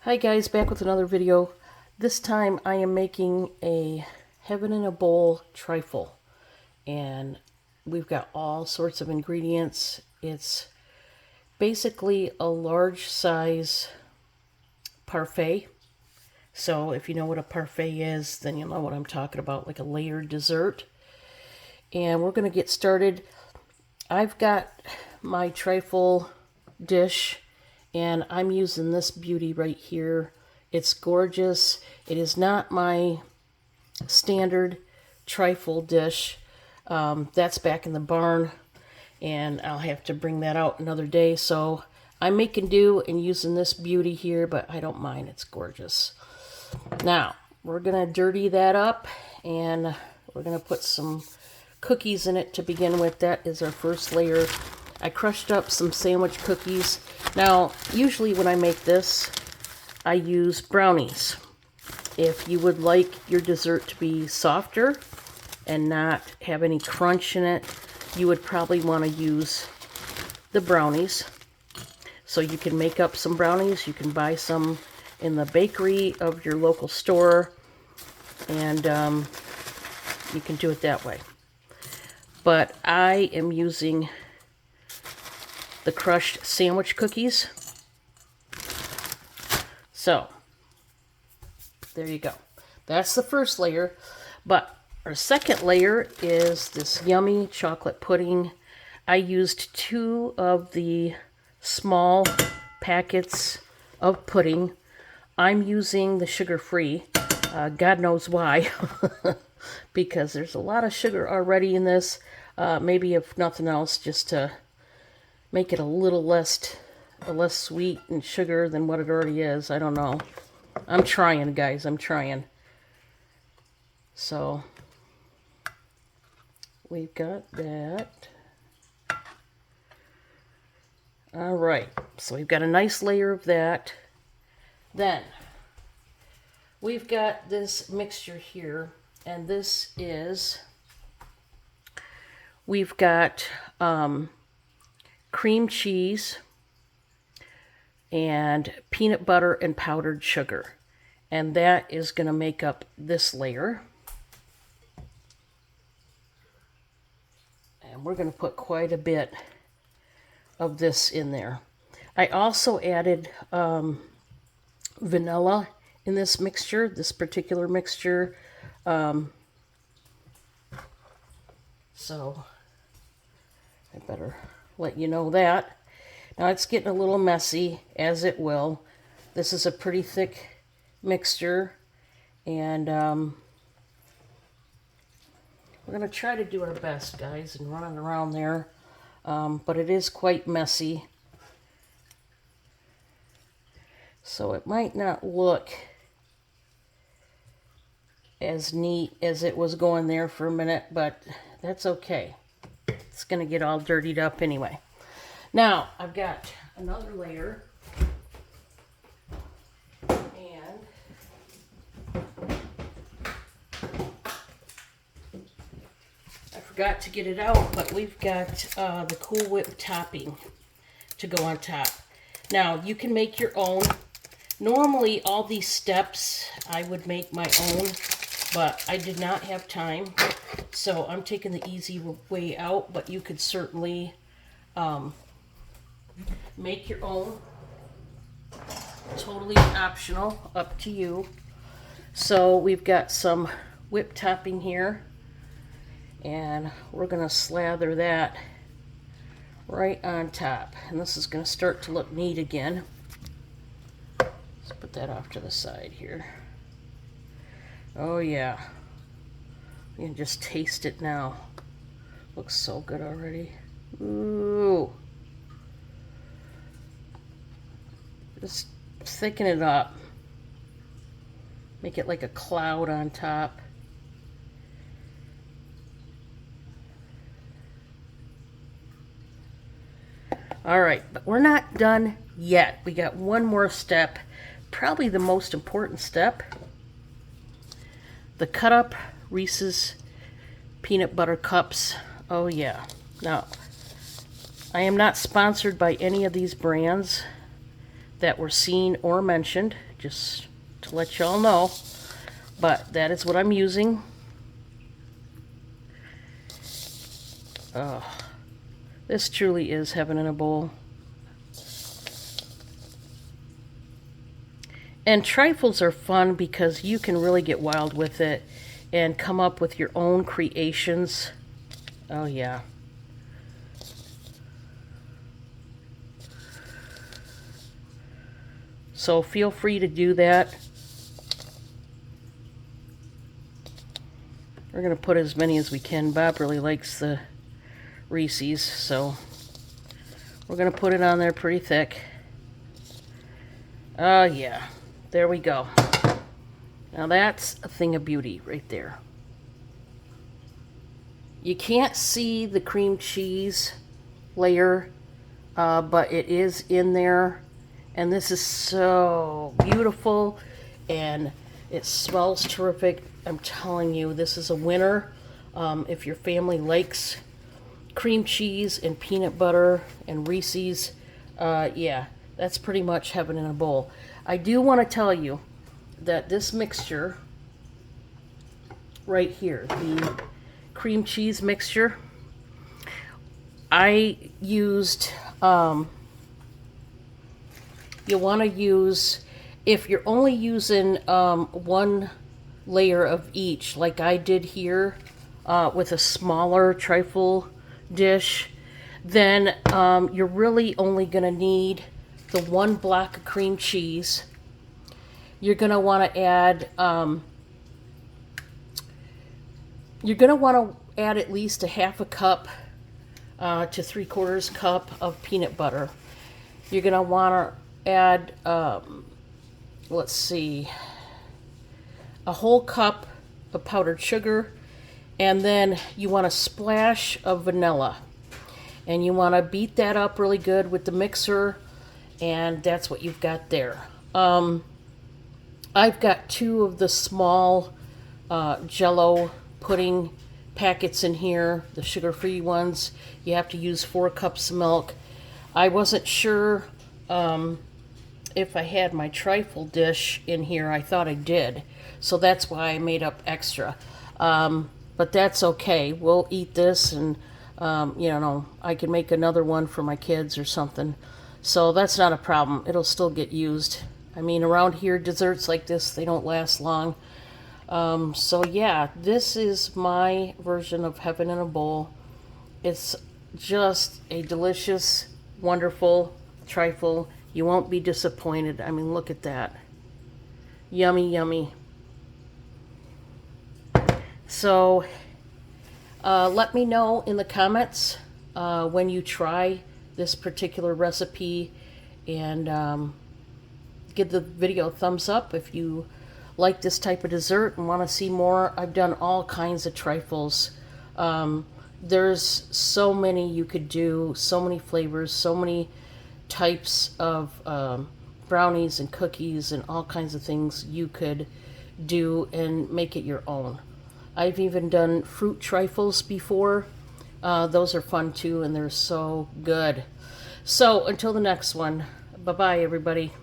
Hi guys, back with another video. This time I am making a heaven in a bowl trifle, and we've got all sorts of ingredients. It's basically a large size parfait. So if you know what a parfait is, then you'll know what I'm talking about, like a layered dessert. And we're going to get started. I've got my trifle dish, and I'm using this beauty right here. It's gorgeous. It is not my standard trifle dish. That's back in the barn, and I'll have to bring that out another day. So I'm making do and using this beauty here, but I don't mind. It's gorgeous. Now, we're going to dirty that up, and we're going to put some cookies in it to begin with. That is our first layer. I crushed up some sandwich cookies. Now, usually when I make this, I use brownies. If you would like your dessert to be softer and not have any crunch in it, you would probably want to use the brownies. So you can make up some brownies. You can buy some in the bakery of your local store, and you can do it that way. But I am using the crushed sandwich cookies. So, there you go. That's the first layer. But our second layer is this yummy chocolate pudding. I used 2 of the small packets of pudding. I'm using the sugar-free. God knows why. Because there's a lot of sugar already in this. Maybe if nothing else, just to make it a little less sweet and sugar than what it already is. I don't know. I'm trying, guys. I'm trying. So, we've got that. All right. So we've got a nice layer of that. Then, we've got this mixture here. And this is, we've got cream cheese and peanut butter and powdered sugar. And that is going to make up this layer. And we're going to put quite a bit of this in there. I also added vanilla in this mixture, this particular mixture. So I better let you know that. Now it's getting a little messy, as it will. This is a pretty thick mixture, and we're going to try to do our best, guys, and running around there. But it is quite messy, so it might not look as neat as it was going there for a minute, but that's okay. It's going to get all dirtied up anyway. Now, I've got another layer, and I forgot to get it out, but we've got the Cool Whip topping to go on top. Now, you can make your own. Normally, all these steps, I would make my own, but I did not have time, so I'm taking the easy way out, but you could certainly make your own. Totally optional, up to you. So we've got some whip topping here, and we're going to slather that right on top. And this is going to start to look neat again. Let's put that off to the side here. Oh yeah, you can just taste it now. Looks so good already. Ooh. Just thicken it up. Make it like a cloud on top. All right, but we're not done yet. We got one more step, probably the most important step. The cut up Reese's peanut butter cups. Oh yeah. Now, I am not sponsored by any of these brands. that were seen or mentioned, just to let y'all know. But that is what I'm using. This truly is heaven in a bowl. And trifles are fun because you can really get wild with it and come up with your own creations. Oh yeah. So feel free to do that. We're going to put as many as we can. Bob really likes the Reese's, so we're going to put it on there pretty thick. Oh yeah. There we go. Now that's a thing of beauty right there. You can't see the cream cheese layer, but it is in there. And this is so beautiful, and it smells terrific. I'm telling you, this is a winner. If your family likes cream cheese and peanut butter and Reese's, yeah, that's pretty much heaven in a bowl. I do want to tell you that this mixture right here, the cream cheese mixture, I used, you want to use, if you're only using one layer of each, like I did here with a smaller trifle dish, then you're really only going to need the one block of cream cheese. You're going to want to add at least a half a cup to 3/4 cup of peanut butter. You're going to want to add, let's see, a whole cup of powdered sugar, and then you want a splash of vanilla. And you want to beat that up really good with the mixer, and that's what you've got there. I've got 2 of the small Jell-O pudding packets in here, the sugar-free ones. You have to use 4 cups of milk. I wasn't sure if I had my trifle dish in here. I thought I did, so that's why I made up extra. But that's okay. We'll eat this, and you know, I can make another one for my kids or something. So that's not a problem. It'll still get used. I mean, around here, desserts like this, they don't last long. So yeah, this is my version of heaven in a bowl. It's just a delicious, wonderful trifle. You won't be disappointed. I mean, look at that. Yummy, yummy. So let me know in the comments when you try this particular recipe, and give the video a thumbs up if you like this type of dessert and want to see more. I've done all kinds of trifles. There's so many you could do, so many flavors, so many types of brownies and cookies and all kinds of things you could do and make it your own. I've even done fruit trifles before. Those are fun too, and they're so good. So until the next one, bye-bye everybody.